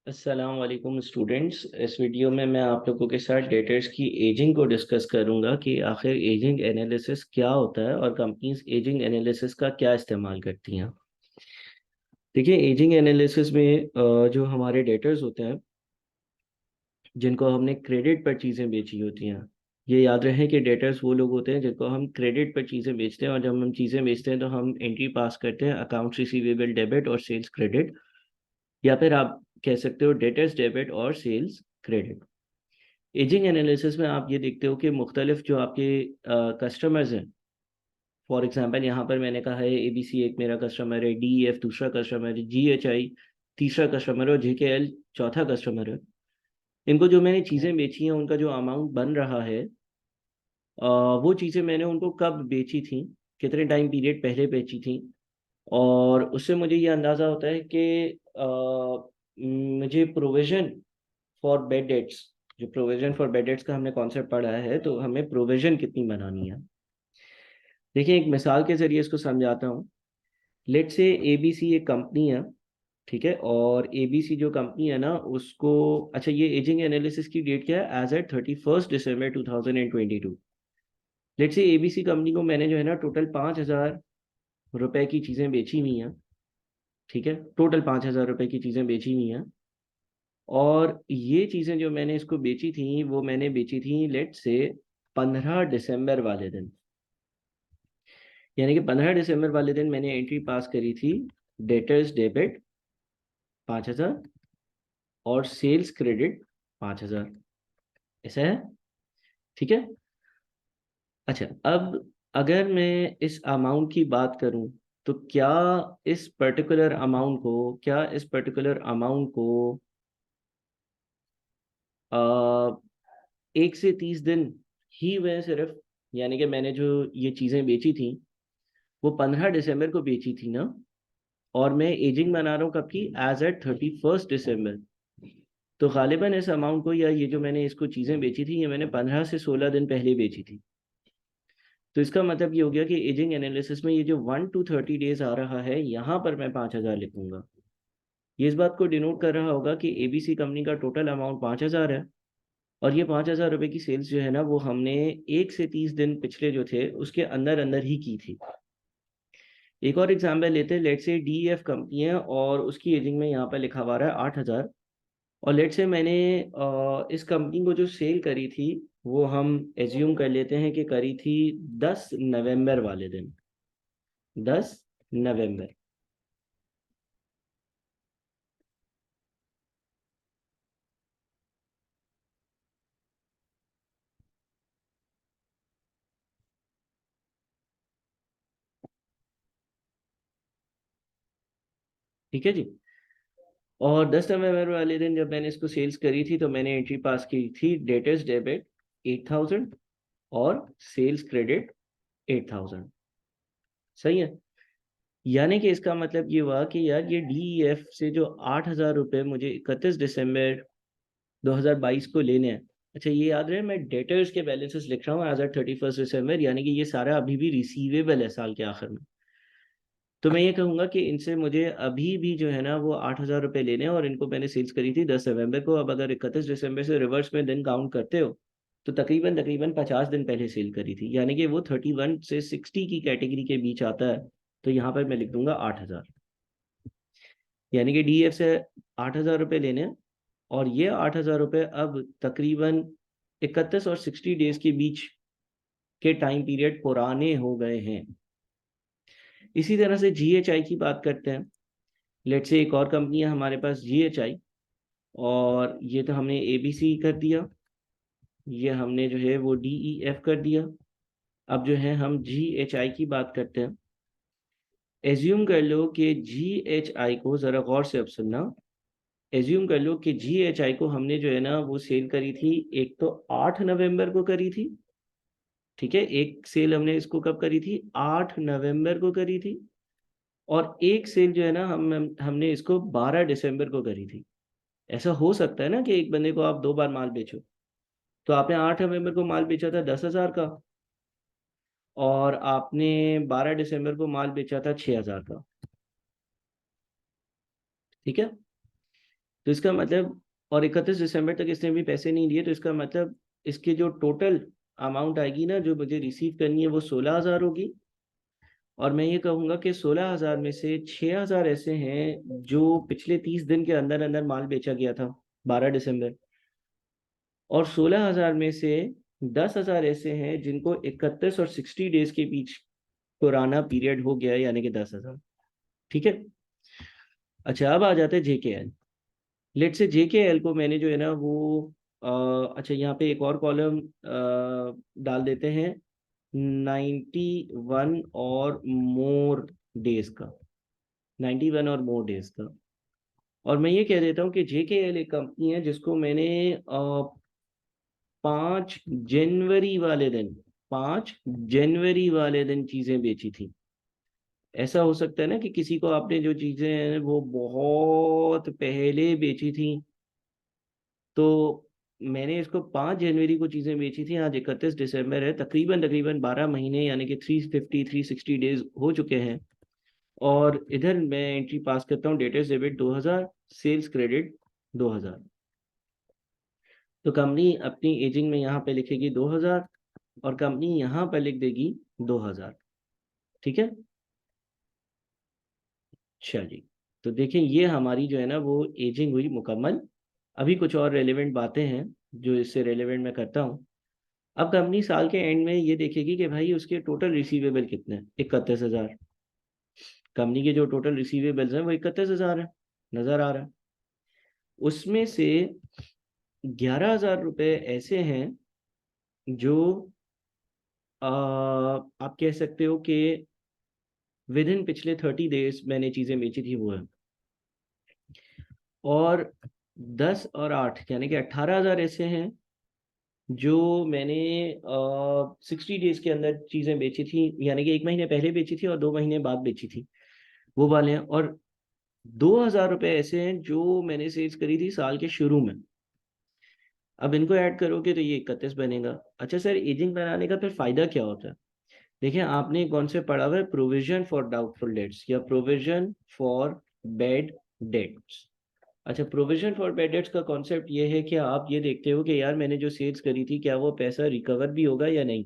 अस्सलाम वालेकुम स्टूडेंट्स। इस वीडियो में मैं आप लोगों के साथ डेटर्स की एजिंग को डिस्कस करूंगा कि आखिर एजिंग एनालिसिस क्या होता है और कंपनीज एजिंग एनालिसिस का क्या इस्तेमाल करती हैं। देखिए, एजिंग एनालिसिस में जो हमारे डेटर्स होते हैं जिनको हमने क्रेडिट पर चीज़ें बेची होती हैं, ये याद रहे कि डेटर्स वो लोग होते हैं जिनको हम क्रेडिट पर चीज़ें बेचते हैं, और जब हम चीज़ें बेचते हैं तो हम एंट्री पास करते हैं अकाउंट्स रिसीवेबल डेबिट और सेल्स क्रेडिट, या फिर आप कह सकते हो डेटर्स डेबिट और सेल्स क्रेडिट। एजिंग एनालिसिस में आप ये देखते हो कि मुख्तलिफ जो आपके कस्टमर्स हैं, फॉर एग्जांपल यहाँ पर मैंने कहा है ए बी सी एक मेरा कस्टमर है, डी एफ दूसरा कस्टमर है, जी एच आई तीसरा कस्टमर है और जे के एल चौथा कस्टमर है। इनको जो मैंने चीज़ें बेची हैं उनका जो अमाउंट बन रहा है, वो चीज़ें मैंने उनको कब बेची थी, कितने टाइम पीरियड पहले बेची थी, और उससे मुझे ये अंदाज़ा होता है कि मुझे प्रोविज़न फॉर बेड डेट्स, जो प्रोविजन फॉर बेड डेट्स का हमने कॉन्सेप्ट पढ़ा है, तो हमें प्रोविजन कितनी बनानी है। देखिए, एक मिसाल के जरिए इसको समझाता हूँ। लेट से एबीसी एक कंपनी है, ठीक है, और एबीसी जो कंपनी है ना उसको, अच्छा ये एजिंग एनालिसिस की डेट क्या है, एज एट 31 दिसंबर 2022। लेट से एबीसी कंपनी को मैंने जो है ना टोटल 5,000 रुपए की चीज़ें बेची हुई हैं, ठीक है, टोटल 5,000 रुपए की चीज़ें बेची हुई हैं। और ये चीज़ें जो मैंने इसको बेची थी वो मैंने बेची थी लेट से 15 दिसंबर वाले दिन, यानी कि 15 दिसंबर वाले दिन मैंने एंट्री पास करी थी डेटर्स डेबिट 5,000 और सेल्स क्रेडिट 5,000। ऐसा है, ठीक है। अच्छा, अब अगर मैं इस अमाउंट की बात करूं तो क्या इस पर्टिकुलर अमाउंट को आ, 1 से 30 दिन ही हुए सिर्फ, यानी कि मैंने जो ये चीज़ें बेची थी वो 15 दिसंबर को बेची थी ना, और मैं एजिंग बना रहा हूँ कब की, एज एट 31 दिसंबर। तो गालिबन इस अमाउंट को, या ये जो मैंने इसको चीज़ें बेची थी, ये मैंने 15 से 16 दिन पहले बेची थी। तो इसका मतलब ये हो गया कि एजिंग एनालिसिस में ये जो 1 to 30 डेज आ रहा है, यहाँ पर मैं 5,000 लिखूंगा। ये इस बात को डिनोट कर रहा होगा कि एबीसी कंपनी का टोटल अमाउंट 5,000 है, और ये 5,000 रुपये की सेल्स जो है ना वो हमने 1 से 30 दिन पिछले जो थे उसके अंदर अंदर ही की थी। एक और एग्जांपल लेते हैं। लेट से डी एफ कंपनी है और उसकी एजिंग में यहाँ पर लिखा हुआ है 8,000, और लेट से मैंने इस कंपनी को जो सेल करी थी वो हम एज्यूम कर लेते हैं कि करी थी 10 नवंबर वाले दिन, 10 नवंबर। ठीक है जी। और 10 नवंबर वाले दिन जब मैंने इसको सेल्स करी थी तो मैंने एंट्री पास की थी डेटर्स डेबिट 8,000 और सेल्स क्रेडिट 8,000। सही है। यानी कि इसका मतलब ये हुआ कि यार ये डीईएफ से जो 8,000 रुपये मुझे 31 दिसंबर 2022 को लेने हैं। अच्छा, ये याद रहे मैं डेटर्स के बैलेंसेस लिख रहा हूँ एज एट 31 दिसंबर, यानी कि ये सारा अभी भी रिसीवेबल है साल के आखिर में। तो मैं ये कहूँगा कि इनसे मुझे अभी भी जो है ना वो 8,000 रुपये लेने हैं, और इनको मैंने सेल्स करी थी 10 नवंबर को। अब अगर 31 दिसंबर से रिवर्स में दिन काउंट करते हो तो तकरीबन तकरीबन 50 दिन पहले सेल करी थी, यानी कि वो 31 से 60 की कैटेगरी के बीच आता है। तो यहाँ पर मैं लिख दूंगा 8,000, यानी कि डी एफ से 8,000 रुपये लेने हैं, और ये 8,000 रुपये अब तकरीबन 31 और 60 डेज के बीच के टाइम पीरियड पुराने हो गए हैं। इसी तरह से जीएचआई की बात करते हैं। लेट से एक और कंपनी है हमारे पास जीएचआई, और ये तो हमने एबीसी कर दिया, ये हमने जो है वो डीईएफ कर दिया। अब जो है हम जीएचआई की बात करते हैं। एज्यूम कर लो कि जीएचआई को, ज़रा गौर से अब सुनना, एज्यूम कर लो कि जीएचआई को हमने जो है ना वो सेल करी थी, एक तो 8 नवंबर को करी थी, ठीक है, एक सेल हमने इसको कब करी थी, 8 नवंबर को करी थी, और एक सेल जो है ना हमने इसको 12 दिसंबर को करी थी। ऐसा हो सकता है ना कि एक बंदे को आप 2 बार माल बेचो। तो आपने 8 नवंबर को माल बेचा था 10,000 का, और आपने 12 दिसंबर को माल बेचा था 6,000 का, ठीक है। तो इसका मतलब, और 31 दिसंबर तक इसने भी पैसे नहीं दिए, तो इसका मतलब इसके जो टोटल अमाउंट आएगी ना जो मुझे रिसीव करनी है वो 16,000 होगी। और मैं ये कहूँगा कि 16,000 में से 6,000 ऐसे हैं जो पिछले 30 दिन के अंदर अंदर माल बेचा गया था, 12 दिसंबर। और 16,000 में से 10,000 ऐसे हैं जिनको 31 और 60 डेज के बीच पुराना पीरियड हो गया है, यानी कि 10,000। ठीक है। अच्छा, अब आ जाते हैं JKL। लेट से JKL को मैंने जो है ना वो अच्छा, यहाँ पे एक और कॉलम डाल देते हैं, 91 और मोर डेज का, 91 और मोर डेज का। और मैं ये कह देता हूँ कि JKL एक कंपनी है जिसको मैंने 5 जनवरी वाले दिन, 5 जनवरी वाले दिन चीज़ें बेची थी। ऐसा हो सकता है ना कि किसी को आपने जो चीज़ें हैं वो बहुत पहले बेची थी, तो मैंने इसको 5 जनवरी को चीज़ें बेची थी। आज 31 दिसंबर है, तकरीबन तकरीबन 12 महीने यानी कि 360 डेज हो चुके हैं। और इधर मैं एंट्री पास करता हूँ, डेटर्स डेबिट 2,000, सेल्स क्रेडिट 2,000। तो कंपनी अपनी एजिंग में यहाँ पे लिखेगी 2,000, और कंपनी यहाँ पर लिख देगी 2,000। ठीक है। चलिए, तो देखें ये हमारी जो है ना वो एजिंग हुई मुकम्मल। अभी कुछ और रेलेवेंट बातें हैं जो इससे रेलेवेंट मैं करता हूँ। अब कंपनी साल के एंड में ये देखेगी कि भाई उसके टोटल रिसीवेबल कितने हैं, 31,000। कंपनी के जो टोटल रिसीवेबल्स हैं वो 31,000 है, नज़र आ रहा है। उसमें से 11,000 रुपये ऐसे हैं जो आप कह सकते हो कि विद इन पिछले 30 डेज मैंने चीज़ें बेची थी वो है। और 10 और 8 यानी कि 18,000 ऐसे हैं जो मैंने 60 डेज के अंदर चीज़ें बेची थी, यानी कि 1 महीने पहले बेची थी और 2 महीने बाद बेची थी, वो वाले हैं। और 2,000 रुपये ऐसे हैं जो मैंने सेल्स करी थी साल के शुरू में। अब इनको ऐड करोगे तो ये 31 बनेगा। अच्छा सर, एजिंग बनाने का फिर फ़ायदा क्या होता है? देखिए, आपने एक कॉन्सेप्ट पढ़ा हुआ है, प्रोविजन फॉर डाउटफुल डेट्स या प्रोविजन फॉर बैड डेट्स। अच्छा, प्रोविजन फॉर बैड डेट्स का कॉन्सेप्ट ये है कि आप ये देखते हो कि यार मैंने जो सेल्स करी थी क्या वो पैसा रिकवर भी होगा या नहीं।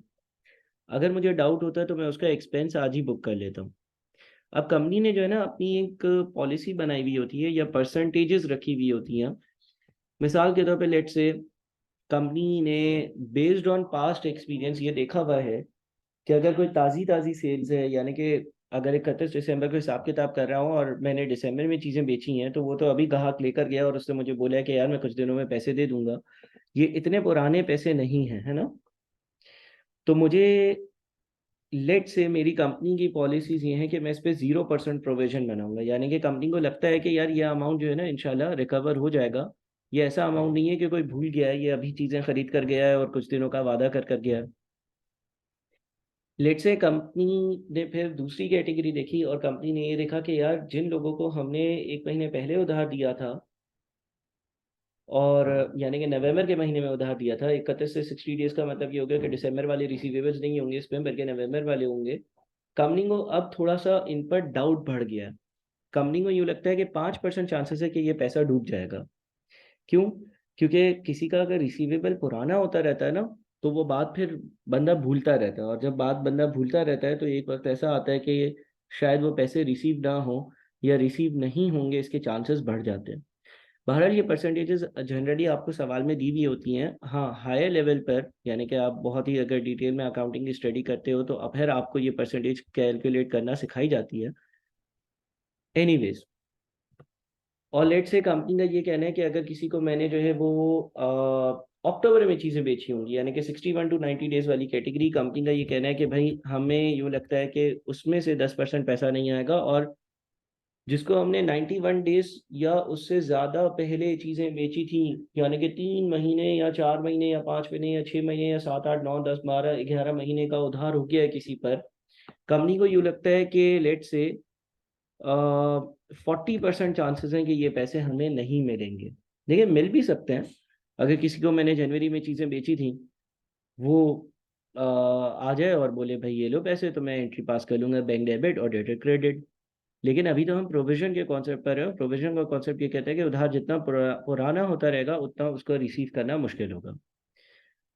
अगर मुझे डाउट होता है तो मैं उसका एक्सपेंस आज ही बुक कर लेता हूँ। अब कंपनी ने जो है ना अपनी एक पॉलिसी बनाई हुई होती है या परसेंटेजेस रखी हुई होती हैं। मिसाल के तौर पे लेट से कंपनी ने बेस्ड ऑन पास्ट एक्सपीरियंस ये देखा हुआ है कि अगर कोई ताज़ी ताज़ी सेल्स है, यानी कि अगर 31 दिसंबर को हिसाब किताब कर रहा हूँ और मैंने दिसंबर में चीज़ें बेची हैं, तो वो तो अभी ग्राहक लेकर गया और उसने मुझे बोला है कि यार मैं कुछ दिनों में पैसे दे दूंगा, ये इतने पुराने पैसे नहीं हैं, है ना। तो मुझे लेट से मेरी कंपनी की पॉलिसीज ये हैं कि मैं इस पे 0% प्रोविजन बनाऊंगा, यानी कि कंपनी को लगता है कि यार ये अमाउंट जो है ना इंशाल्लाह रिकवर हो जाएगा। ये ऐसा अमाउंट नहीं है कि कोई भूल गया है, ये अभी चीज़ें खरीद कर गया है और कुछ दिनों का वादा कर गया है। लेट से कंपनी ने फिर दूसरी कैटेगरी देखी और कंपनी ने ये देखा कि यार जिन लोगों को हमने 1 महीने पहले उधार दिया था, और यानी कि नवंबर के महीने में उधार दिया था, 31 से 60 डेज का मतलब ये हो गया कि दिसंबर वाले रिसीवेबल्स नहीं होंगे इसमें बल्कि नवंबर वाले होंगे। कंपनी को अब थोड़ा सा इन पर डाउट बढ़ गया है। कंपनी को यूँ लगता है कि 5% चांसेस है कि ये पैसा डूब जाएगा। क्यों? क्योंकि किसी का अगर रिसीवेबल पुराना होता रहता है ना, तो वो बात फिर बंदा भूलता रहता है, और जब बात बंदा भूलता रहता है तो एक वक्त ऐसा आता है कि शायद वो पैसे रिसीव ना हो या रिसीव नहीं होंगे, इसके चांसेस बढ़ जाते हैं। बहरहाल ये परसेंटेजेस जनरली आपको सवाल में दी हुई होती हैं। हाँ, हायर लेवल पर यानी कि आप बहुत ही अगर डिटेल में अकाउंटिंग की स्टडी करते हो तो अब फिर आपको ये परसेंटेज कैलकुलेट करना सिखाई जाती है। एनीवेज, और लेट से कंपनी का ये कहना है कि अगर किसी को मैंने जो है वो अक्टूबर में चीज़ें बेची होंगी, यानी कि 61 to 90 डेज वाली कैटेगरी, कंपनी का ये कहना है कि भाई हमें यूँ लगता है कि उसमें से 10% पैसा नहीं आएगा। और जिसको हमने 91 डेज या उससे ज़्यादा पहले चीज़ें बेची थी, यानी कि 3 महीने या 4 महीने या 5 महीने या 6 महीने या 7 8 9 10 12 11 महीने का उधार हो गया है किसी पर, कंपनी को यूँ लगता है कि लेट से 40% चांसेस हैं कि ये पैसे हमें नहीं मिलेंगे। देखिए, मिल भी सकते हैं। अगर किसी को मैंने जनवरी में चीज़ें बेची थी, वो आ जाए और बोले भाई ये लो पैसे, तो मैं एंट्री पास कर लूँगा बैंक डेबिट और डेबिट क्रेडिट। लेकिन अभी तो हम प्रोविजन के कॉन्सेप्ट पर है। प्रोविजन का कॉन्सेप्ट ये कहता है कि उधार जितना पुराना होता रहेगा उतना उसको रिसीव करना मुश्किल होगा।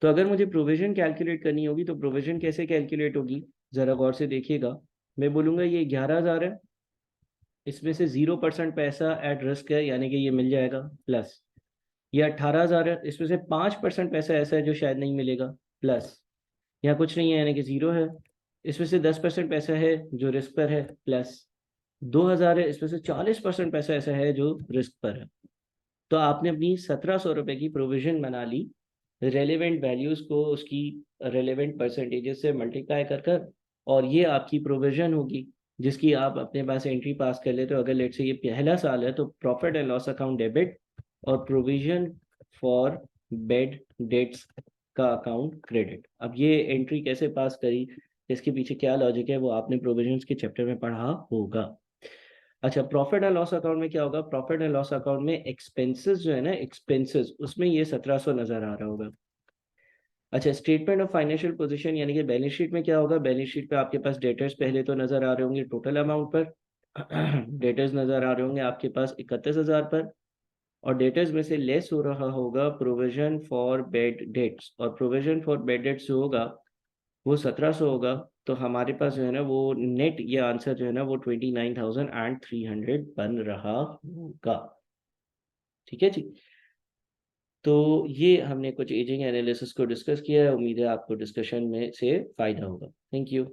तो अगर मुझे प्रोविजन कैलकुलेट करनी होगी तो प्रोविजन कैसे कैलकुलेट होगी, ज़रा गौर से देखिएगा। मैं बोलूँगा ये 11,000 है, इसमें से 0% पैसा एट रिस्क है यानी कि ये मिल जाएगा, प्लस ये 18,000 है, इसमें से 5% पैसा ऐसा है जो शायद नहीं मिलेगा, प्लस यहाँ कुछ नहीं है यानी कि 0 है, इसमें से 10% पैसा है जो रिस्क पर है, प्लस 2,000 है, इसमें से 40% पैसा ऐसा है जो रिस्क पर है। तो आपने अपनी 1,700 रुपये की प्रोविजन बना ली, रेलेवेंट वैल्यूज़ को उसकी रेलेवेंट परसेंटेजेस से मल्टीप्लाई कर कर, और ये आपकी प्रोविजन होगी जिसकी आप अपने पास एंट्री पास कर लेते हो। अगर लेट से ये पहला साल है तो profit and loss account debit और प्रोविजन फॉर बेड डेट्स का अकाउंट क्रेडिट। अब ये एंट्री कैसे पास करी, इसके पीछे क्या लॉजिक है, वो आपने प्रोविजंस के चैप्टर में पढ़ा होगा। अच्छा, प्रॉफिट एंड लॉस अकाउंट में क्या होगा, प्रॉफिट एंड लॉस अकाउंट में एक्सपेंसेस जो है ना, एक्सपेंसेस उसमें ये 1,700 नजर आ रहा होगा। अच्छा, स्टेटमेंट ऑफ फाइनेंशियल पोजीशन यानी कि बैलेंस शीट में क्या होगा, बैलेंस शीट पे आपके पास डेटर्स पहले तो नजर आ रहे होंगे टोटल अमाउंट पर। डेटर्स नजर आ रहे होंगे आपके पास 31,000 पर, और डेटर्स में से लेस हो रहा होगा प्रोविजन फॉर बेड डेट्स, और प्रोविजन फॉर बेड डेट्स जो होगा वो 1,700 होगा। तो हमारे पास जो है ना वो नेट ये आंसर जो है ना वो 29,300 बन रहा होगा। ठीक है जी। तो ये हमने कुछ एजिंग एनालिसिस को डिस्कस किया है, उम्मीद है आपको डिस्कशन में से फ़ायदा होगा। Thank you.